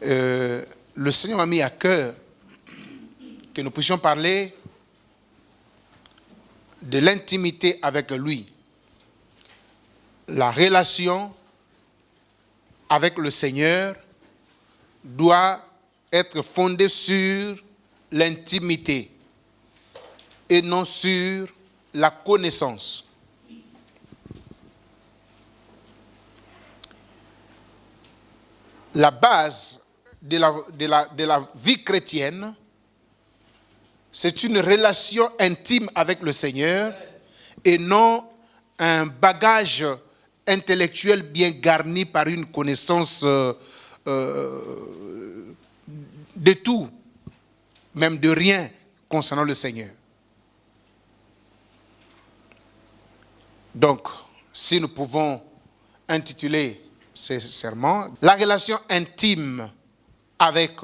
le Seigneur m'a mis à cœur que nous puissions parler de l'intimité avec lui. La relation avec le Seigneur doit être fondée sur l'intimité et non sur la connaissance. La base de la vie chrétienne, c'est une relation intime avec le Seigneur et non un bagage intellectuel bien garni par une connaissance de tout, même de rien concernant le Seigneur. Donc, si nous pouvons intituler ces sermons, la relation intime avec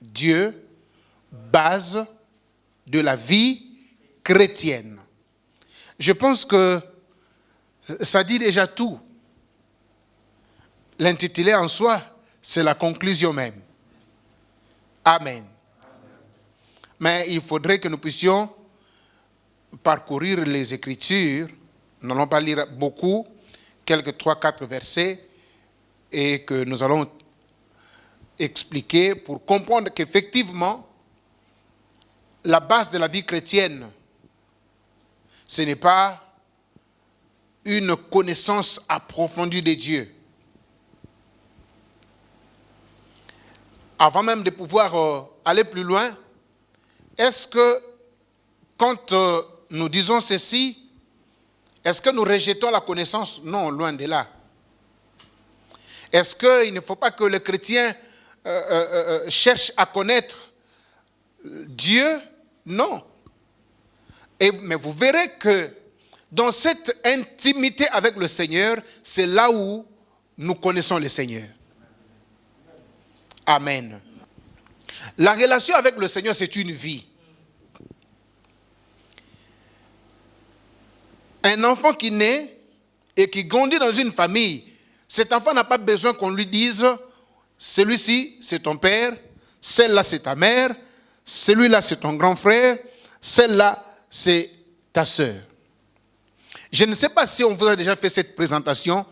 Dieu, base de la vie chrétienne. Je pense que ça dit déjà tout. L'intitulé en soi, c'est la conclusion même. Amen. Mais il faudrait que nous puissions parcourir les Écritures. Nous n'allons pas lire beaucoup, quelques 3-4 versets, et que nous allons expliquer pour comprendre qu'effectivement, la base de la vie chrétienne, ce n'est pas une connaissance approfondie de Dieu. Avant même de pouvoir aller plus loin, est-ce que quand nous disons ceci, est-ce que nous rejetons la connaissance? Non, loin de là. Est-ce qu'il ne faut pas que le chrétien cherche à connaître Dieu? Non. Mais vous verrez que dans cette intimité avec le Seigneur, c'est là où nous connaissons le Seigneur. Amen. La relation avec le Seigneur, c'est une vie. Un enfant qui naît et qui grandit dans une famille, cet enfant n'a pas besoin qu'on lui dise « celui-ci, c'est ton père, celle-là, c'est ta mère, celui-là, c'est ton grand frère, celle-là, c'est ta sœur. » Je ne sais pas si on vous a déjà fait cette présentation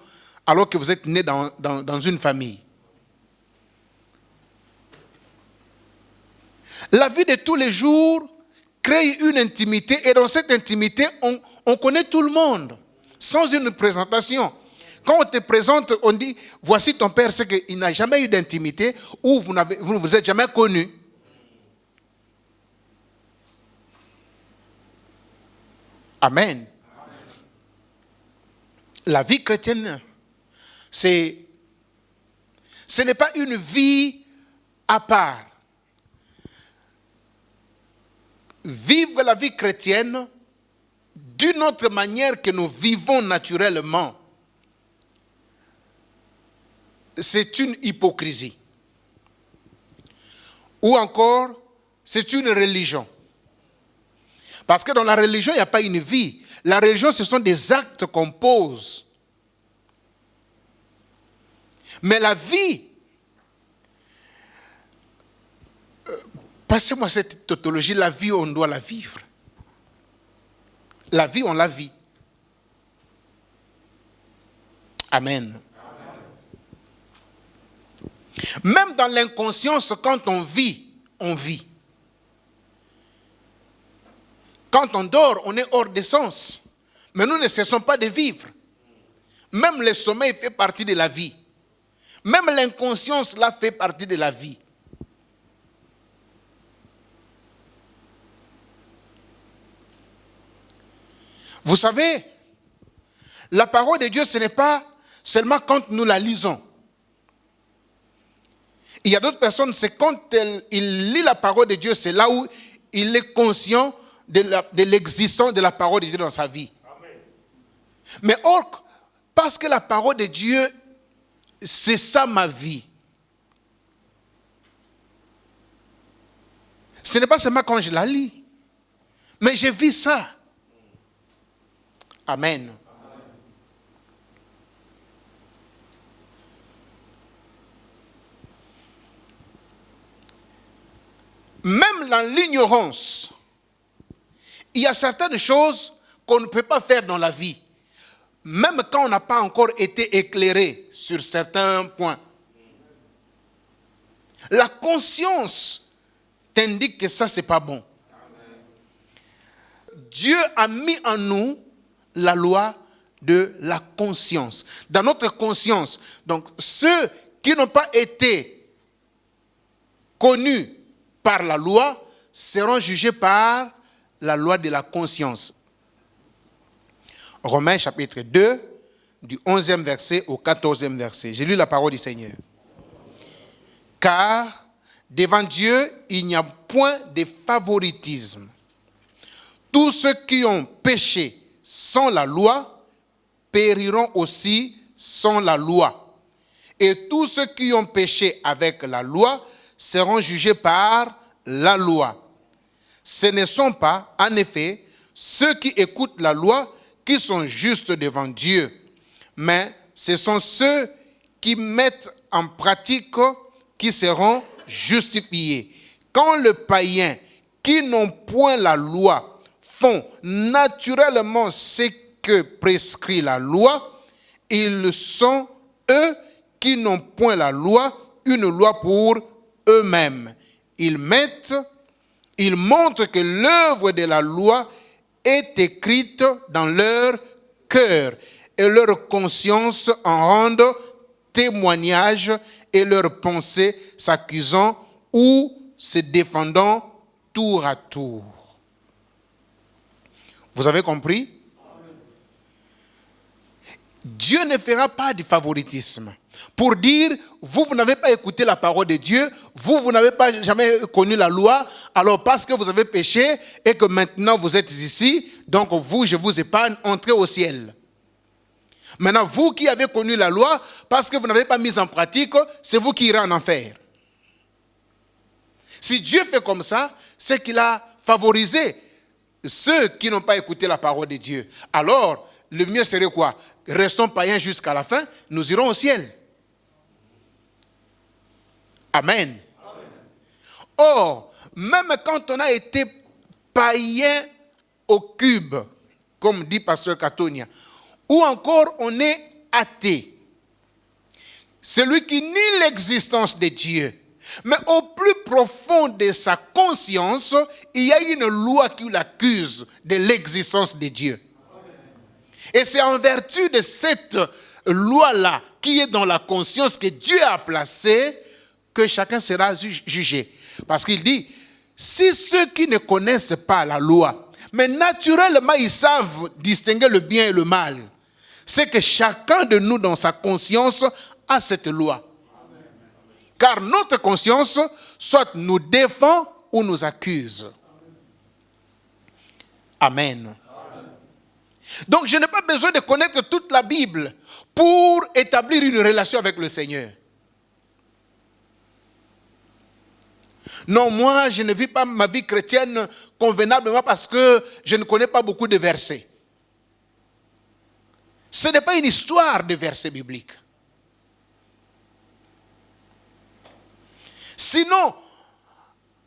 alors que vous êtes né dans une famille. La vie de tous les jours crée une intimité et dans cette intimité, on connaît tout le monde sans une présentation. Quand on te présente, on dit « voici ton père », c'est qu'il n'a jamais eu d'intimité ou vous ne vous êtes jamais connu. Amen. La vie chrétienne, ce n'est pas une vie à part. Vivre la vie chrétienne d'une autre manière que nous vivons naturellement, c'est une hypocrisie. Ou encore, c'est une religion. Parce que dans la religion, il n'y a pas une vie. La religion, ce sont des actes qu'on pose. Mais la vie, passez-moi cette tautologie, la vie, on doit la vivre. La vie, on la vit. Amen. Même dans l'inconscience, quand on vit, on vit. Quand on dort, on est hors de sens. Mais nous ne cessons pas de vivre. Même le sommeil fait partie de la vie. Même l'inconscience, là, fait partie de la vie. Vous savez, la parole de Dieu, ce n'est pas seulement quand nous la lisons. Il y a d'autres personnes, c'est quand il lit la parole de Dieu, c'est là où il est conscient de l'existence de la parole de Dieu dans sa vie. Amen. Mais or, parce que la parole de Dieu, c'est ça ma vie. Ce n'est pas seulement quand je la lis, mais je vis ça. Amen. même dans l'ignorance, il y a certaines choses qu'on ne peut pas faire dans la vie, même quand on n'a pas encore été éclairé sur certains points. La conscience t'indique que ça, c'est pas bon. Dieu a mis en nous la loi de la conscience. Dans notre conscience, donc ceux qui n'ont pas été connus par la loi seront jugés par la loi de la conscience. Romains chapitre 2, du 11e verset au 14e verset. J'ai lu la parole du Seigneur. Car devant Dieu, il n'y a point de favoritisme. Tous ceux qui ont péché sans la loi périront aussi sans la loi. Et tous ceux qui ont péché avec la loi seront jugés par la loi. Ce ne sont pas, en effet, ceux qui écoutent la loi qui sont justes devant Dieu, mais ce sont ceux qui mettent en pratique qui seront justifiés. Quand le païen qui n'ont point la loi font naturellement ce que prescrit la loi, ils sont eux qui n'ont point la loi, une loi pour eux-mêmes. Ils montrent que l'œuvre de la loi est écrite dans leur cœur et leur conscience en rendent témoignage et leurs pensées s'accusant ou se défendant tour à tour. Vous avez compris? Dieu ne fera pas de favoritisme. Pour dire, vous n'avez pas écouté la parole de Dieu, vous n'avez pas jamais connu la loi, alors parce que vous avez péché et que maintenant vous êtes ici, donc vous, je vous épargne, entrez au ciel. Maintenant, vous qui avez connu la loi, parce que vous n'avez pas mis en pratique, c'est vous qui irez en enfer. Si Dieu fait comme ça, c'est qu'il a favorisé ceux qui n'ont pas écouté la parole de Dieu. Alors, le mieux serait quoi? Restons païens jusqu'à la fin, nous irons au ciel. Amen. Amen. Or, même quand on a été païen au cube, comme dit Pasteur Katonia, ou encore on est athée, celui qui nie l'existence de Dieu, mais au plus profond de sa conscience, il y a une loi qui l'accuse de l'existence de Dieu. Et c'est en vertu de cette loi-là qui est dans la conscience que Dieu a placée que chacun sera jugé. Parce qu'il dit, si ceux qui ne connaissent pas la loi, mais naturellement ils savent distinguer le bien et le mal, c'est que chacun de nous dans sa conscience a cette loi. Car notre conscience soit nous défend ou nous accuse. Amen. Donc je n'ai pas besoin de connaître toute la Bible pour établir une relation avec le Seigneur. Non, moi je ne vis pas ma vie chrétienne convenablement parce que je ne connais pas beaucoup de versets. Ce n'est pas une histoire de versets bibliques. Sinon,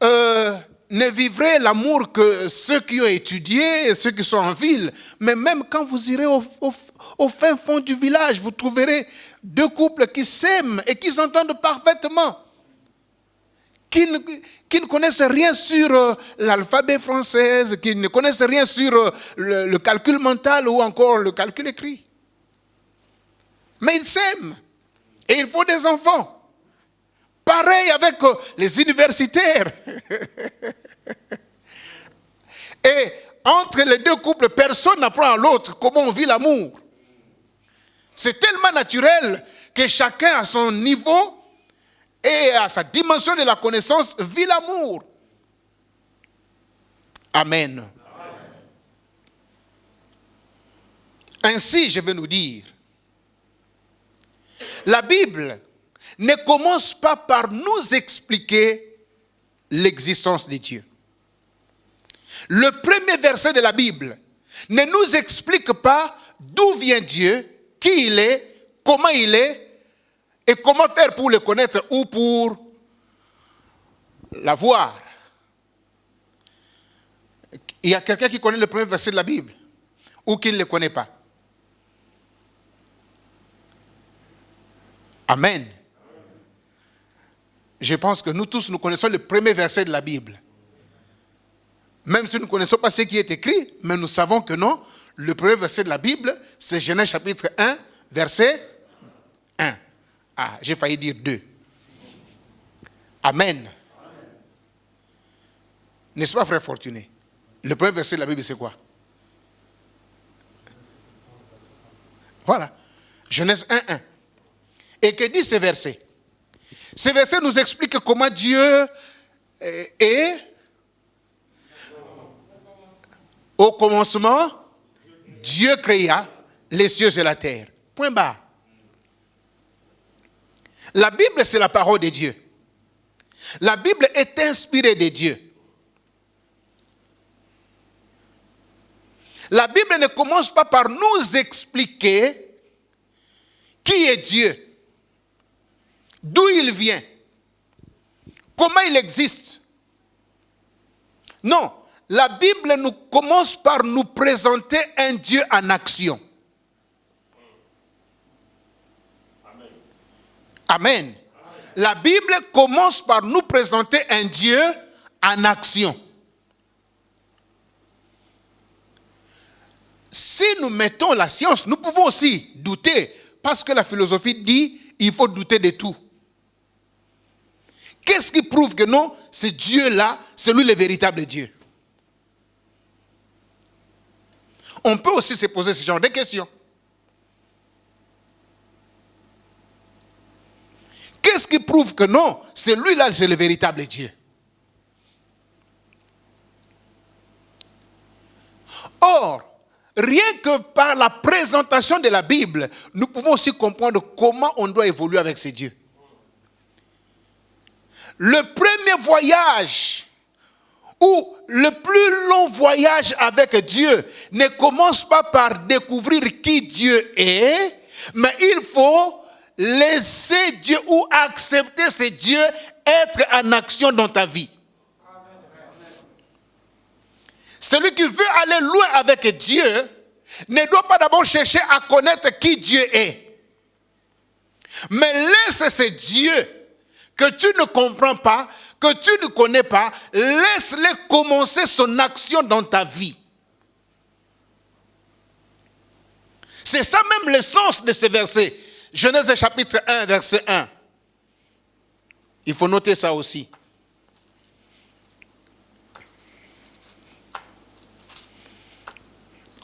ne vivrez l'amour que ceux qui ont étudié et ceux qui sont en ville. Mais même quand vous irez au fin fond du village, vous trouverez deux couples qui s'aiment et qui s'entendent parfaitement. Qui ne connaissent rien sur l'alphabet français, qui ne connaissent rien sur le calcul mental ou encore le calcul écrit. Mais ils s'aiment et il faut des enfants. Pareil avec les universitaires. Et entre les deux couples, personne n'apprend à l'autre comment on vit l'amour. C'est tellement naturel que chacun à son niveau et à sa dimension de la connaissance vit l'amour. Amen. Amen. Ainsi, je vais nous dire, la Bible ne commence pas par nous expliquer l'existence de Dieu. Le premier verset de la Bible ne nous explique pas d'où vient Dieu, qui il est, comment il est, et comment faire pour le connaître ou pour la voir. Il y a quelqu'un qui connaît le premier verset de la Bible ou qui ne le connaît pas? Amen. Je pense que nous tous, nous connaissons le premier verset de la Bible. Même si nous ne connaissons pas ce qui est écrit, mais nous savons que non, le premier verset de la Bible, c'est Genèse chapitre 1, verset 1. Ah, j'ai failli dire 2. Amen. N'est-ce pas, frère Fortuné? Le premier verset de la Bible, c'est quoi? Voilà. Genèse 1, 1. Et que dit ce verset? Ce verset nous explique comment Dieu est. Au commencement, Dieu créa les cieux et la terre. Point barre. La Bible, c'est la parole de Dieu. La Bible est inspirée de Dieu. La Bible ne commence pas par nous expliquer qui est Dieu, d'où il vient, comment il existe. Non, la Bible nous commence par nous présenter un Dieu en action. Amen. Amen. La Bible commence par nous présenter un Dieu en action. Si nous mettons la science, nous pouvons aussi douter, parce que la philosophie dit qu'il faut douter de tout. Qu'est-ce qui prouve que non, ce Dieu-là, c'est lui le véritable Dieu? On peut aussi se poser ce genre de questions. Qu'est-ce qui prouve que non, c'est lui-là, c'est le véritable Dieu? Or, rien que par la présentation de la Bible, nous pouvons aussi comprendre comment on doit évoluer avec ces dieux. Le premier voyage ou le plus long voyage avec Dieu ne commence pas par découvrir qui Dieu est, mais il faut laisser Dieu ou accepter ce Dieu être en action dans ta vie. Celui qui veut aller loin avec Dieu ne doit pas d'abord chercher à connaître qui Dieu est. Mais laisse ce Dieu que tu ne comprends pas, que tu ne connais pas, laisse-le commencer son action dans ta vie. C'est ça même le sens de ce verset. Genèse chapitre 1, verset 1. Il faut noter ça aussi.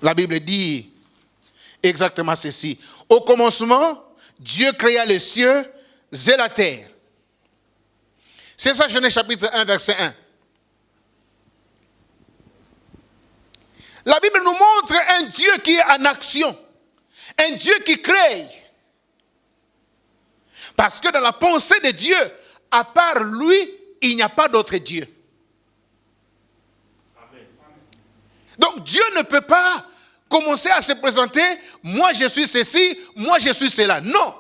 La Bible dit exactement ceci. Au commencement, Dieu créa les cieux et la terre. C'est ça, Genèse chapitre 1, verset 1. La Bible nous montre un Dieu qui est en action. Un Dieu qui crée. Parce que dans la pensée de Dieu, à part lui, il n'y a pas d'autre Dieu. Amen. Donc Dieu ne peut pas commencer à se présenter, moi je suis ceci, moi je suis cela. Non.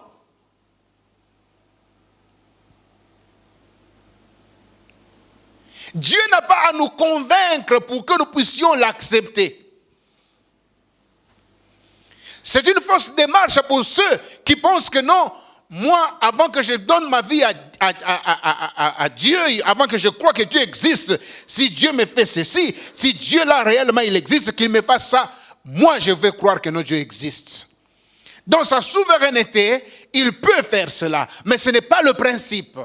Dieu n'a pas à nous convaincre pour que nous puissions l'accepter. C'est une fausse démarche pour ceux qui pensent que non, moi, avant que je donne ma vie à Dieu, avant que je croie que Dieu existe, si Dieu me fait ceci, si Dieu là réellement il existe, qu'il me fasse ça, moi je vais croire que notre Dieu existe. Dans sa souveraineté, il peut faire cela, mais ce n'est pas le principe.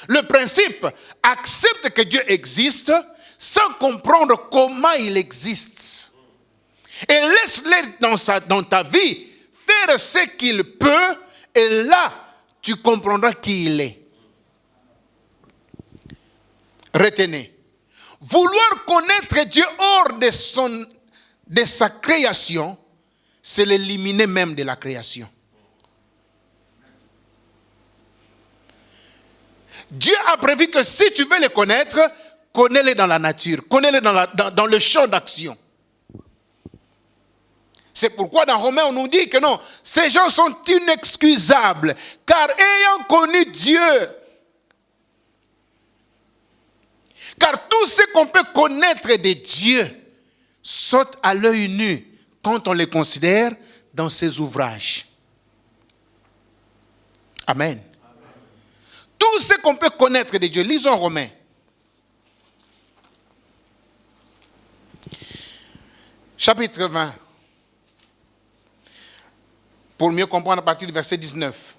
Le principe accepte que Dieu existe sans comprendre comment il existe. Et laisse-le dans ta vie faire ce qu'il peut et là, tu comprendras qui il est. Retenez. Vouloir connaître Dieu hors de sa création, c'est l'éliminer même de la création. Dieu a prévu que si tu veux le connaître, connais-le dans la nature, connais-le dans le champ d'action. C'est pourquoi dans Romains, on nous dit que non, ces gens sont inexcusables, car ayant connu Dieu, Car tout ce qu'on peut connaître de Dieu saute à l'œil nu quand on les considère dans ses ouvrages. Amen. Tout ce qu'on peut connaître de Dieu, lisons Romains. Chapitre 20. Pour mieux comprendre à partir du verset 19.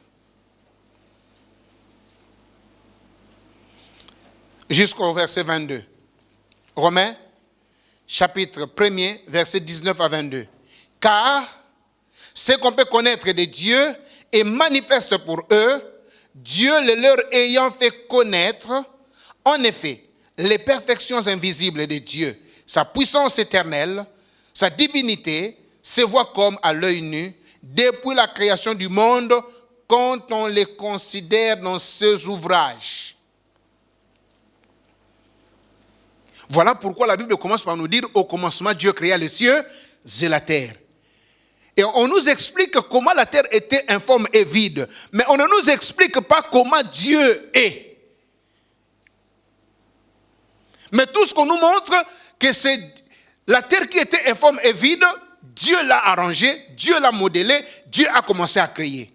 Jusqu'au verset 22. Romains, chapitre 1er, verset 19 à 22. Car ce qu'on peut connaître de Dieu est manifeste pour eux, Dieu le leur ayant fait connaître, en effet, les perfections invisibles de Dieu, sa puissance éternelle, sa divinité, se voit comme à l'œil nu, depuis la création du monde, quand on les considère dans ses ouvrages. Voilà pourquoi la Bible commence par nous dire, au commencement, Dieu créa les cieux et la terre. Et on nous explique comment la terre était informe et vide, mais on ne nous explique pas comment Dieu est. Mais tout ce qu'on nous montre, que c'est la terre qui était informe et vide, Dieu l'a arrangée, Dieu l'a modélée, Dieu a commencé à créer.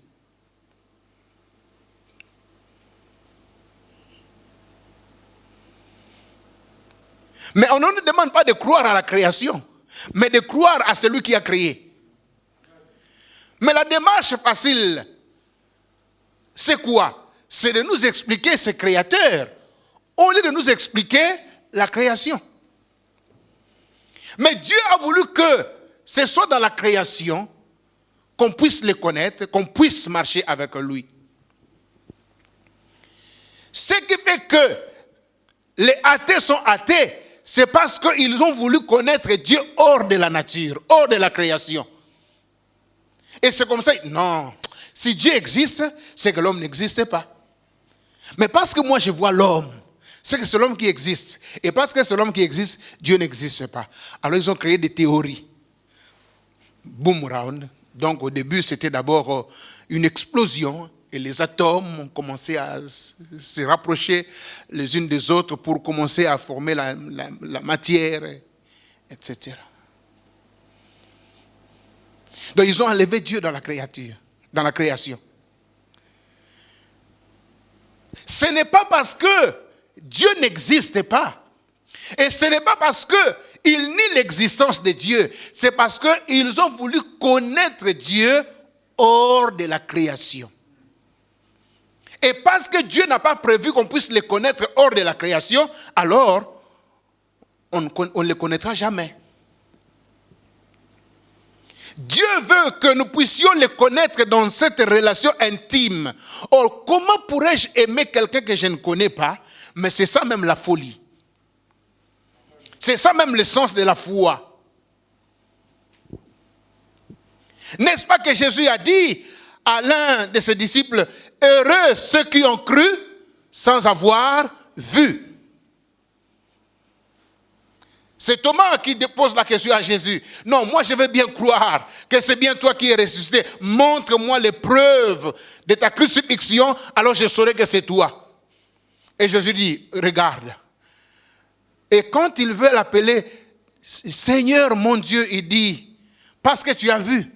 Mais on ne nous demande pas de croire à la création, mais de croire à celui qui a créé. Mais la démarche facile, c'est quoi? C'est de nous expliquer ce créateur, au lieu de nous expliquer la création. Mais Dieu a voulu que ce soit dans la création qu'on puisse le connaître, qu'on puisse marcher avec lui. Ce qui fait que les athées sont athées, c'est parce qu'ils ont voulu connaître Dieu hors de la nature, hors de la création. Et c'est comme ça, non, si Dieu existe, c'est que l'homme n'existe pas. Mais parce que moi je vois l'homme, c'est que c'est l'homme qui existe. Et parce que c'est l'homme qui existe, Dieu n'existe pas. Alors ils ont créé des théories. Boom round. Donc au début, c'était d'abord une explosion. Et les atomes ont commencé à se rapprocher les unes des autres pour commencer à former la matière, etc. Donc ils ont enlevé Dieu dans la créature, dans la création. Ce n'est pas parce que Dieu n'existe pas. Et ce n'est pas parce qu'ils nient l'existence de Dieu. C'est parce qu'ils ont voulu connaître Dieu hors de la création. Et parce que Dieu n'a pas prévu qu'on puisse le connaître hors de la création, alors on ne le connaîtra jamais. Dieu veut que nous puissions le connaître dans cette relation intime. Or, comment pourrais-je aimer quelqu'un que je ne connais pas? Mais c'est ça même la folie. C'est ça même le sens de la foi. N'est-ce pas que Jésus a dit à l'un de ses disciples, heureux ceux qui ont cru sans avoir vu. C'est Thomas qui pose la question à Jésus. Non, moi je veux bien croire que c'est bien toi qui es ressuscité. Montre-moi les preuves de ta crucifixion, alors je saurai que c'est toi. Et Jésus dit, regarde. Et quand il veut l'appeler Seigneur mon Dieu, il dit, parce que tu as vu,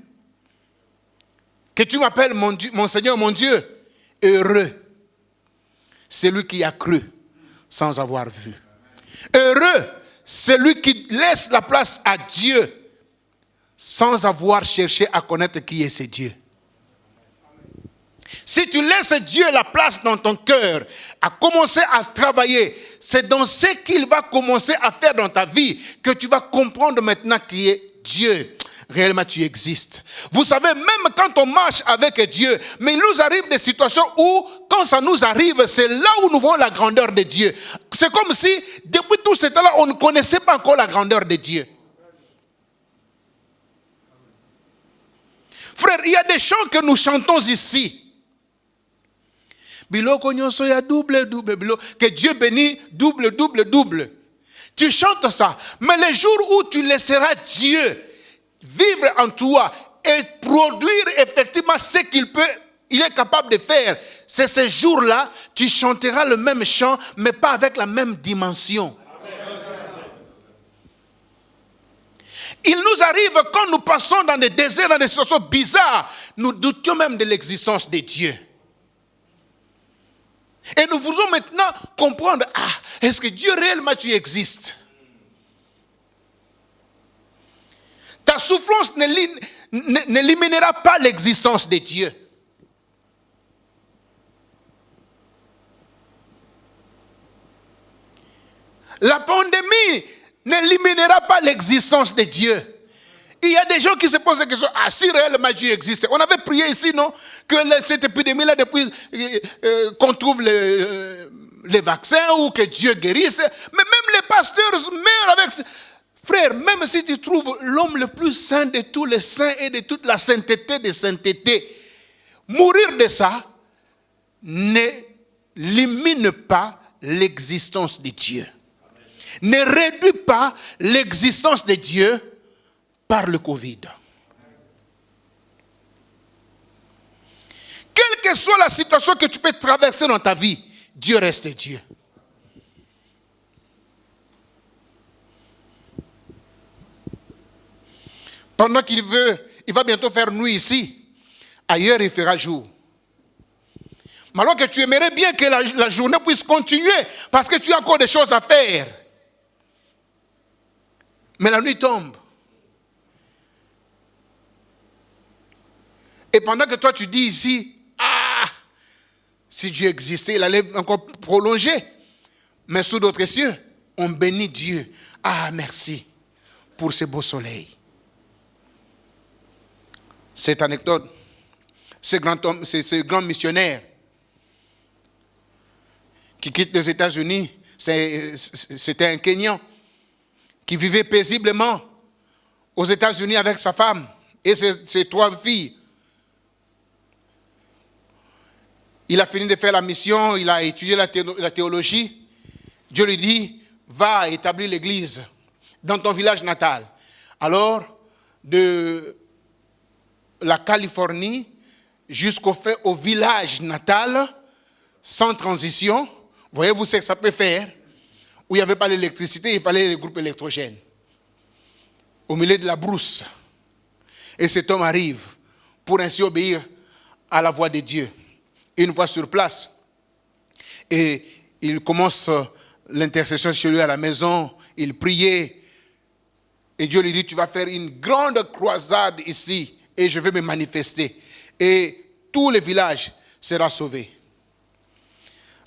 que tu m'appelles mon Seigneur mon Dieu, heureux, celui qui a cru sans avoir vu. Heureux, celui qui laisse la place à Dieu sans avoir cherché à connaître qui est ce Dieu. Si tu laisses Dieu la place dans ton cœur, à commencer à travailler, c'est dans ce qu'il va commencer à faire dans ta vie que tu vas comprendre maintenant qui est Dieu. Réellement, tu existes. Vous savez, même quand on marche avec Dieu, mais il nous arrive des situations où, quand ça nous arrive, c'est là où nous voyons la grandeur de Dieu. C'est comme si, depuis tout ce temps-là, on ne connaissait pas encore la grandeur de Dieu. Frère, il y a des chants que nous chantons ici. Biloko nyonso ya double, double, bilo. Que Dieu bénit, double, double, double. Tu chantes ça. Mais le jour où tu laisseras Dieu vivre en toi et produire effectivement ce il est capable de faire, c'est ce jour-là, tu chanteras le même chant, mais pas avec la même dimension. Il nous arrive quand nous passons dans des déserts, dans des situations bizarres, nous doutions même de l'existence de Dieu. Et nous voulons maintenant comprendre, est-ce que Dieu réellement tu existes? Ta souffrance n'éliminera pas l'existence de Dieu. La pandémie n'éliminera pas l'existence de Dieu. Il y a des gens qui se posent la question, si réellement Dieu existe. On avait prié ici, non, que cette épidémie-là, depuis qu'on trouve les vaccins ou que Dieu guérisse. Mais même les pasteurs meurent avec... Frère, même si tu trouves l'homme le plus saint de tous les saints et de toute la sainteté des saintetés, mourir de ça n'élimine pas l'existence de Dieu. Ne réduit pas l'existence de Dieu par le Covid. Quelle que soit la situation que tu peux traverser dans ta vie, Dieu reste Dieu. Pendant qu'il va bientôt faire nuit ici, ailleurs il fera jour. Mais alors que tu aimerais bien que la journée puisse continuer parce que tu as encore des choses à faire. Mais la nuit tombe. Et pendant que toi tu dis ici, si Dieu existait, il allait encore prolonger. Mais sous d'autres cieux, on bénit Dieu. Merci pour ce beau soleil. Cette anecdote, ce grand missionnaire qui quitte les États-Unis, c'était un Kenyan qui vivait paisiblement aux États-Unis avec sa femme et ses 3 filles. Il a fini de faire la mission, il a étudié la théologie. Dieu lui dit, va établir l'église dans ton village natal. Alors, de la Californie au village natal, sans transition, voyez-vous ce que ça peut faire? Où il n'y avait pas l'électricité, il fallait les groupes électrogènes. Au milieu de la brousse. Et cet homme arrive pour ainsi obéir à la voix de Dieu. Une fois sur place, et il commence l'intercession chez lui à la maison, il priait, et Dieu lui dit, tu vas faire une grande croisade ici, et je vais me manifester. Et tout le village sera sauvé.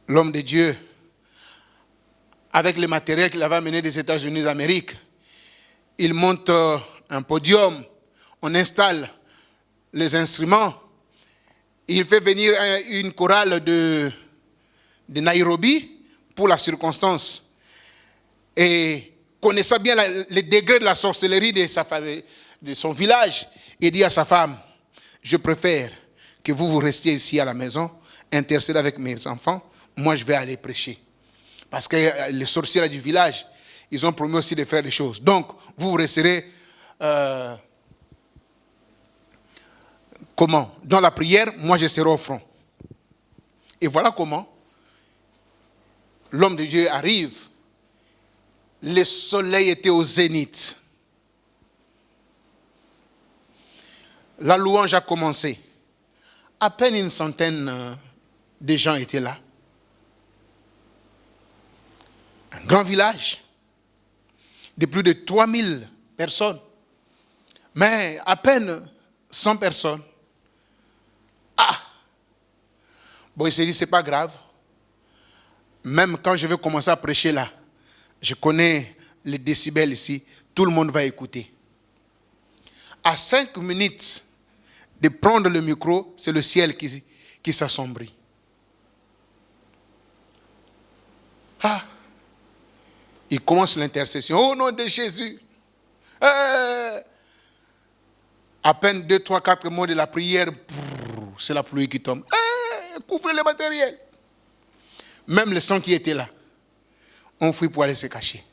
L'homme de Dieu, avec le matériel qu'il avait amené des États-Unis d'Amérique, il monte un podium, on installe les instruments, il fait venir une chorale de Nairobi pour la circonstance. Et connaissant bien les degrés de la sorcellerie de son village, il dit à sa femme, je préfère que vous restiez ici à la maison, intercéder avec mes enfants, moi je vais aller prêcher. Parce que les sorciers du village, ils ont promis aussi de faire des choses. Donc, vous resterez comment? Dans la prière, moi je serai au front. Et voilà comment l'homme de Dieu arrive. Le soleil était au zénith. La louange a commencé. À peine une centaine de gens étaient là. Un grand village de plus de 3000 personnes. Mais à peine 100 personnes. Bon, il s'est dit, c'est pas grave. Même quand je vais commencer à prêcher là, je connais les décibels ici, tout le monde va écouter. À 5 minutes de prendre le micro, c'est le ciel qui s'assombrit. Il commence l'intercession. Au nom de Jésus. À peine 2, 3, 4 mots de la prière, c'est la pluie qui tombe. Couvrez le matériel. Même les sons qui étaient là ont fui pour aller se cacher.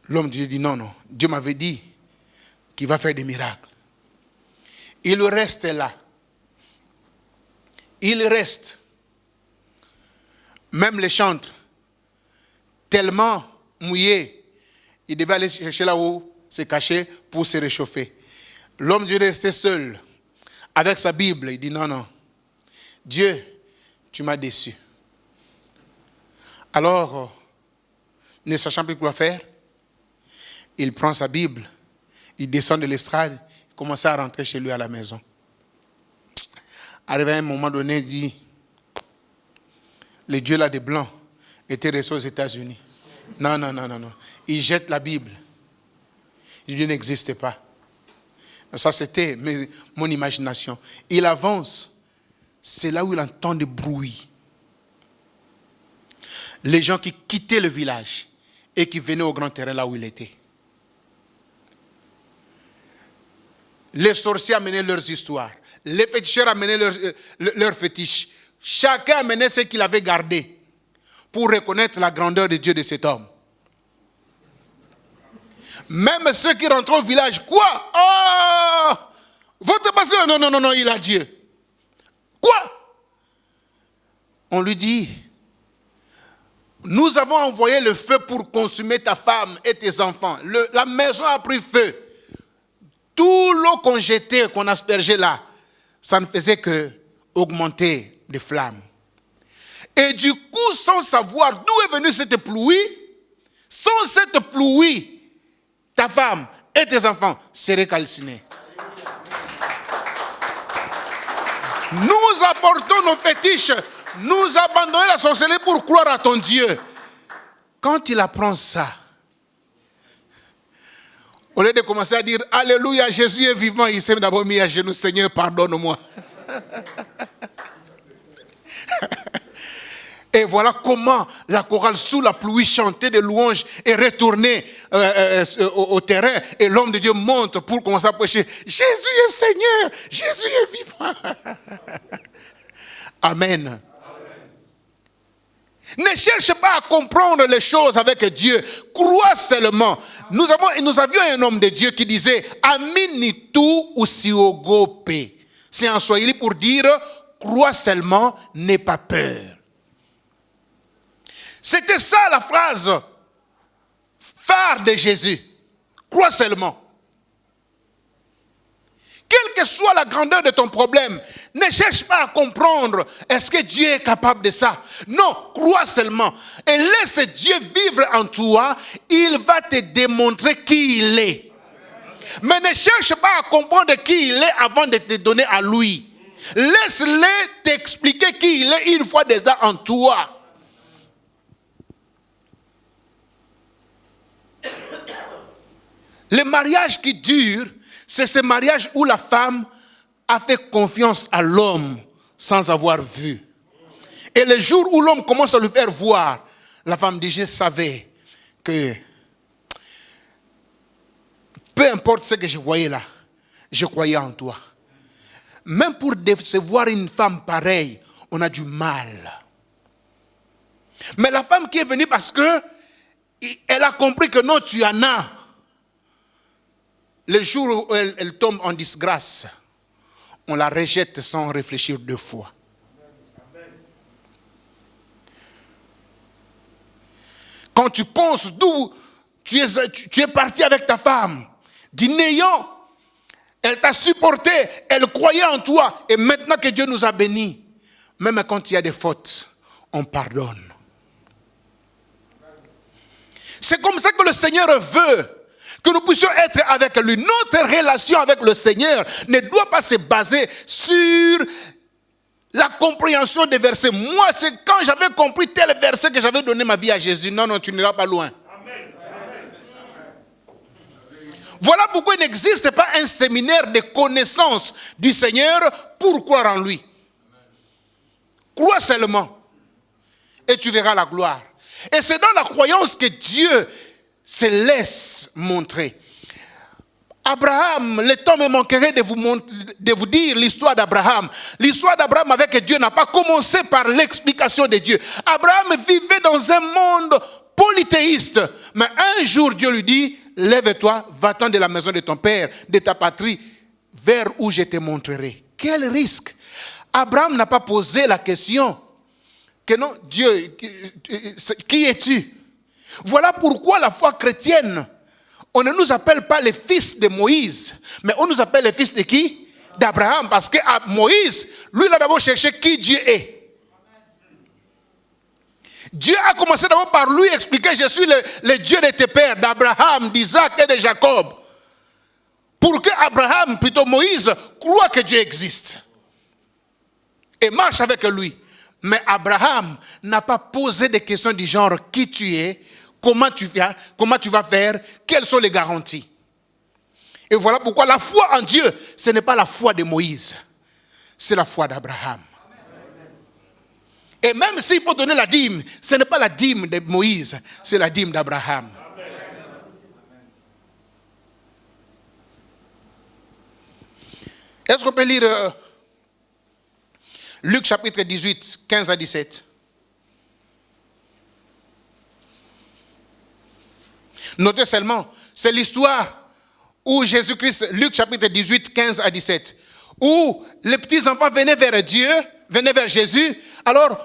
L'homme de Dieu dit non. Dieu m'avait dit qu'il va faire des miracles. Il reste là. Il reste. Même les chantres, tellement mouillés, Il devait aller chercher là où se cacher pour se réchauffer. L'homme de Dieu restait seul avec sa Bible. Il dit non, non. Dieu, tu m'as déçu. Alors, ne sachant plus quoi faire, il prend sa Bible, il descend de l'estrade, il commence à rentrer chez lui à la maison. Arrivé à un moment donné, il dit, le Dieu là des Blancs était resté aux États-Unis. Non, non, non, non, non. Il jette la Bible. Dieu n'existait pas. Ça, c'était mon imagination. Il avance. C'est là où il entend des bruits. Les gens qui quittaient le village et qui venaient au grand terrain là où il était. Les sorciers amenaient leurs histoires. Les féticheurs amenaient leurs fétiches. Chacun amenait ce qu'il avait gardé pour reconnaître la grandeur de Dieu de cet homme. Même ceux qui rentrent au village, quoi? Oh! Votre pasteur, non, non, non, non, il a Dieu. Quoi? On lui dit, nous avons envoyé le feu pour consumer ta femme et tes enfants. La maison a pris feu. Tout l'eau qu'on jetait, qu'on aspergeait là, ça ne faisait que augmenter les flammes. Et du coup, sans savoir d'où est venue cette pluie, sans cette pluie, ta femme et tes enfants seraient calcinés. Nous apportons nos fétiches, nous abandonnons la sorcellerie pour croire à ton Dieu. Quand il apprend ça, au lieu de commencer à dire « Alléluia, Jésus est vivant », il s'est d'abord mis à genoux « Seigneur, pardonne-moi ». Et voilà comment la chorale sous la pluie chantait des louanges et retournait au terrain. Et l'homme de Dieu monte pour commencer à prêcher. Jésus est Seigneur, Jésus est vivant. Amen. Ne cherche pas à comprendre les choses avec Dieu. Crois seulement. Nous avions un homme de Dieu qui disait Amini tu usiogope. C'est en swahili pour dire crois seulement, n'aie pas peur. C'était ça la phrase phare de Jésus. Crois seulement. Quelle que soit la grandeur de ton problème, ne cherche pas à comprendre, est-ce que Dieu est capable de ça? Non, crois seulement. Et laisse Dieu vivre en toi, il va te démontrer qui il est. Mais ne cherche pas à comprendre qui il est avant de te donner à lui. Laisse-le t'expliquer qui il est une fois déjà en toi. Le mariage qui dure, c'est ce mariage où la femme a fait confiance à l'homme sans avoir vu. Et le jour où l'homme commence à lui faire voir, la femme dit, je savais que peu importe ce que je voyais là, je croyais en toi. Même pour décevoir une femme pareille, on a du mal. Mais la femme qui est venue parce que elle a compris que non, tu en as. Le jour où elle tombe en disgrâce, on la rejette sans réfléchir deux fois. Quand tu penses d'où tu es parti avec ta femme, du néant, elle t'a supporté, elle croyait en toi, et maintenant que Dieu nous a bénis, même quand il y a des fautes, on pardonne. C'est comme ça que le Seigneur veut que nous puissions être avec lui. Notre relation avec le Seigneur ne doit pas se baser sur la compréhension des versets. Moi, c'est quand j'avais compris tel verset que j'avais donné ma vie à Jésus. Non, non, tu n'iras pas loin. Amen. Voilà pourquoi il n'existe pas un séminaire de connaissance du Seigneur pour croire en lui. Crois seulement et tu verras la gloire. Et c'est dans la croyance que Dieu se laisse montrer. Abraham, le temps me manquerait de vous dire l'histoire d'Abraham. L'histoire d'Abraham avec Dieu n'a pas commencé par l'explication de Dieu. Abraham vivait dans un monde polythéiste. Mais un jour, Dieu lui dit, lève-toi, va-t'en de la maison de ton père, de ta patrie, vers où je te montrerai. Quel risque! Abraham n'a pas posé la question que non, Dieu, qui es-tu? Voilà pourquoi la foi chrétienne on ne nous appelle pas les fils de Moïse, mais on nous appelle les fils de qui? D'Abraham, parce que Moïse, lui, il a d'abord cherché qui Dieu est. Dieu a commencé d'abord par lui expliquer, je suis le Dieu de tes pères, d'Abraham, d'Isaac et de Jacob. Pour que Abraham, plutôt Moïse, croit que Dieu existe. Et marche avec lui. Mais Abraham n'a pas posé des questions du genre qui tu es, comment tu vas faire, quelles sont les garanties. Et voilà pourquoi la foi en Dieu, ce n'est pas la foi de Moïse, c'est la foi d'Abraham. Et même s'il faut donner la dîme, ce n'est pas la dîme de Moïse, c'est la dîme d'Abraham. Est-ce qu'on peut lire Luc chapitre 18, 15 à 17? Notez seulement, c'est l'histoire où Jésus-Christ, Luc chapitre 18, 15 à 17, où les petits-enfants venaient vers Dieu, venaient vers Jésus. Alors,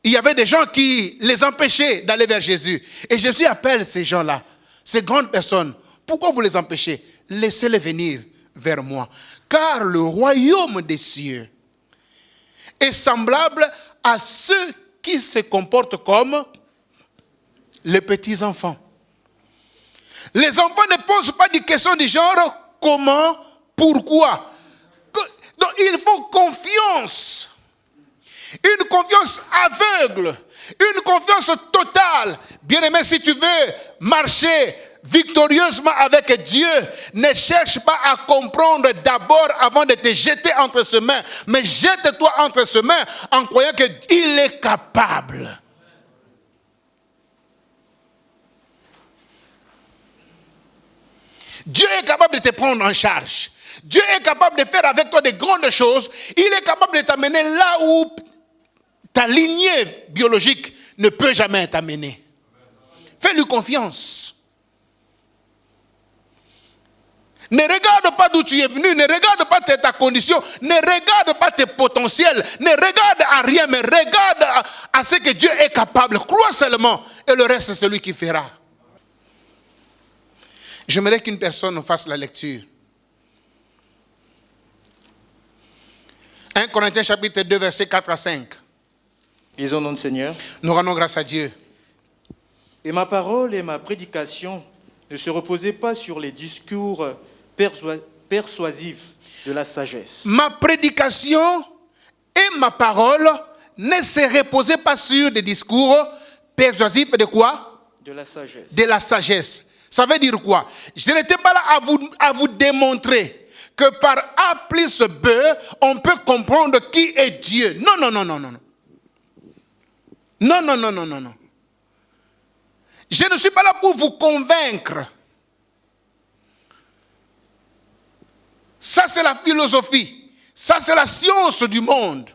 il y avait des gens qui les empêchaient d'aller vers Jésus. Et Jésus appelle ces gens-là, ces grandes personnes. Pourquoi vous les empêchez? Laissez-les venir vers moi. Car le royaume des cieux est semblable à ceux qui se comportent comme les petits-enfants. Les enfants ne posent pas des questions du genre comment, pourquoi. Donc il faut confiance. Une confiance aveugle, une confiance totale. Bien-aimé, si tu veux marcher victorieusement avec Dieu, ne cherche pas à comprendre d'abord avant de te jeter entre ses mains, mais jette-toi entre ses mains en croyant qu'il est capable. Dieu est capable de te prendre en charge. Dieu est capable de faire avec toi de grandes choses. Il est capable de t'amener là où ta lignée biologique ne peut jamais t'amener. Fais-lui confiance. Ne regarde pas d'où tu es venu, ne regarde pas ta condition, ne regarde pas tes potentiels, ne regarde à rien, mais regarde à ce que Dieu est capable. Crois seulement et le reste, c'est lui qui fera. J'aimerais qu'une personne fasse la lecture. 1 Corinthiens chapitre 2, versets 4 à 5. Lisons notre Seigneur. Nous rendons grâce à Dieu. Et ma parole et ma prédication ne se reposaient pas sur les discours persuasifs de la sagesse. Ma prédication et ma parole ne se reposaient pas sur des discours persuasifs de quoi? De la sagesse. De la sagesse. Ça veut dire quoi? Je n'étais pas là à vous démontrer que par A plus B, on peut comprendre qui est Dieu. Non, non, non, non, non. Non, non, non, non, non, non. Je ne suis pas là pour vous convaincre. Ça, c'est la philosophie. Ça, c'est la science du monde.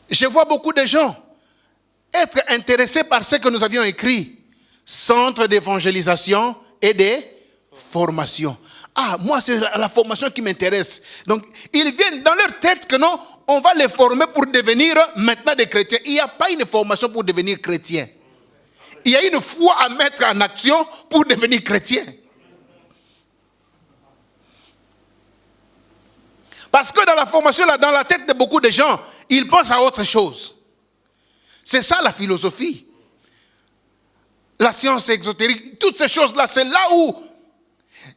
Je vois beaucoup de gens être intéressés par ce que nous avions écrit. Centre d'évangélisation et de formation. Ah, moi, c'est la formation qui m'intéresse. Donc, ils viennent dans leur tête que non, on va les former pour devenir maintenant des chrétiens. Il n'y a pas une formation pour devenir chrétien. Il y a une foi à mettre en action pour devenir chrétien. Parce que dans la formation, là, dans la tête de beaucoup de gens, ils pensent à autre chose. C'est ça la philosophie. La science exotérique, toutes ces choses-là, c'est là où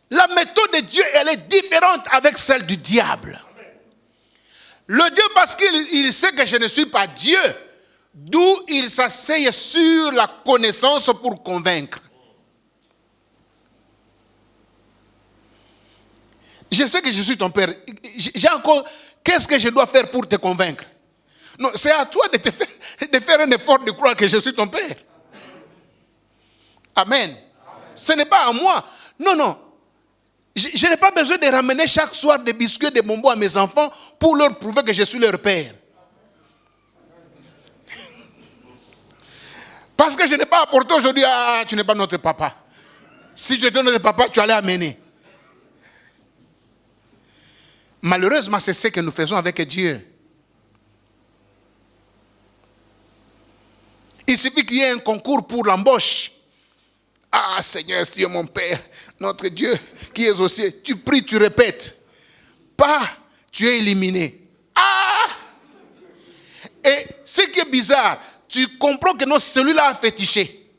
la méthode de Dieu, elle est différente avec celle du diable. Le Dieu, parce qu'il sait que je ne suis pas Dieu, d'où il s'asseye sur la connaissance pour convaincre. Je sais que je suis ton père. J'ai encore, qu'est-ce que je dois faire pour te convaincre? Non, c'est à toi de faire un effort de croire que je suis ton père. Amen. Ce n'est pas à moi. Non, non. Je n'ai pas besoin de ramener chaque soir des biscuits, des bonbons à mes enfants pour leur prouver que je suis leur père. Parce que je n'ai pas apporté aujourd'hui, ah, tu n'es pas notre papa. Si tu étais notre papa, tu allais amener. Malheureusement, c'est ce que nous faisons avec Dieu. suffit qu'il y ait un concours pour l'embauche. Ah Seigneur, Dieu mon Père, notre Dieu qui est aux cieux. Tu pries, tu répètes. Pas, tu es éliminé. Ah! Et ce qui est bizarre, tu comprends que non, celui-là a fétiché.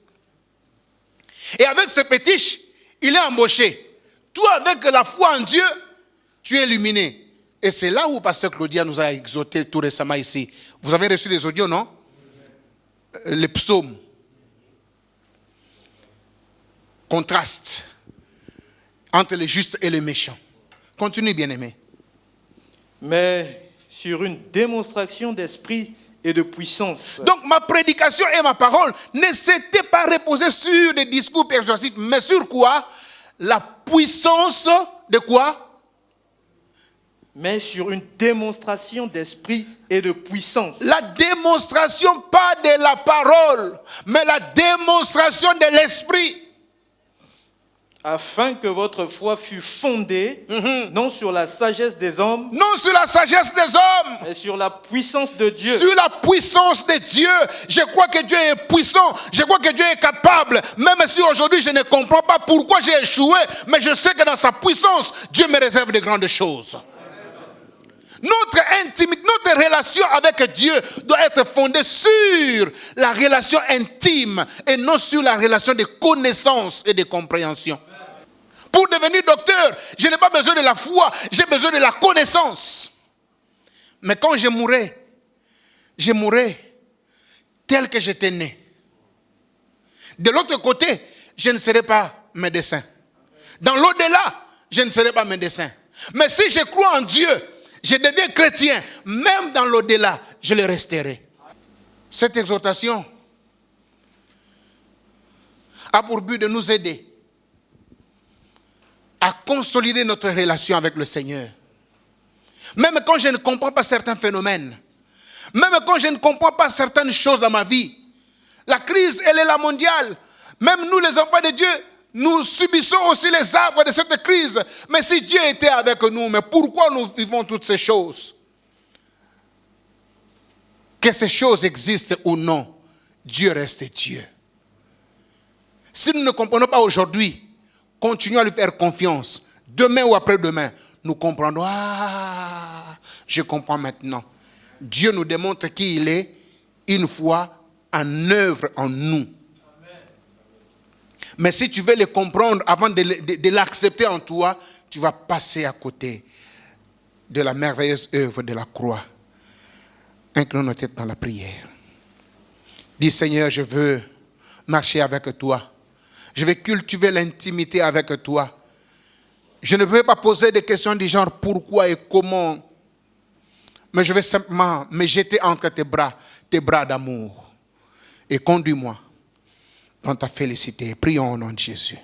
Et avec ce fétiche, il est embauché. Toi, avec la foi en Dieu, tu es illuminé. Et c'est là où Pasteur Claudia nous a exhorté tout récemment ici. Vous avez reçu les audios, non? Les psaumes. Contraste entre les justes et les méchants. Continue, bien-aimé. Mais sur une démonstration d'esprit et de puissance. Donc ma prédication et ma parole ne s'étaient pas reposées sur des discours persuasifs, mais sur quoi? La puissance de quoi? Mais sur une démonstration d'esprit et de puissance. La démonstration, pas de la parole, mais la démonstration de l'esprit. Afin que votre foi fût fondée, non sur la sagesse des hommes, Non sur la sagesse des hommes, mais sur la puissance de Dieu. sur la puissance de Dieu. Je crois que Dieu est puissant, je crois que Dieu est capable. Même si aujourd'hui je ne comprends pas pourquoi j'ai échoué, mais je sais que dans sa puissance, Dieu me réserve de grandes choses. Notre intimité, notre relation avec Dieu doit être fondée sur la relation intime et non sur la relation de connaissance et de compréhension. Pour devenir docteur, je n'ai pas besoin de la foi, j'ai besoin de la connaissance. Mais quand je mourrai tel que j'étais né. De l'autre côté, je ne serai pas médecin. Dans l'au-delà, je ne serai pas médecin. Mais si je crois en Dieu, je deviens chrétien, même dans l'au-delà, je le resterai. Cette exhortation a pour but de nous aider à consolider notre relation avec le Seigneur. Même quand je ne comprends pas certains phénomènes, même quand je ne comprends pas certaines choses dans ma vie, la crise, elle est la mondiale. Même nous, les enfants de Dieu, nous subissons aussi les arbres de cette crise. Mais si Dieu était avec nous, mais pourquoi nous vivons toutes ces choses? Que ces choses existent ou non, Dieu reste Dieu. Si nous ne comprenons pas aujourd'hui, continuons à lui faire confiance. Demain ou après-demain, nous comprendrons. Ah, je comprends maintenant. Dieu nous démontre qui il est une fois en œuvre en nous. Mais si tu veux le comprendre avant de l'accepter en toi, tu vas passer à côté de la merveilleuse œuvre de la croix. Inclinons nos têtes dans la prière. Dis Seigneur, je veux marcher avec toi. Je vais cultiver l'intimité avec toi. Je ne veux pas poser des questions du genre pourquoi et comment. Mais je vais simplement me jeter entre tes bras d'amour. Et conduis-moi dans ta félicité. Prions au nom de Jésus.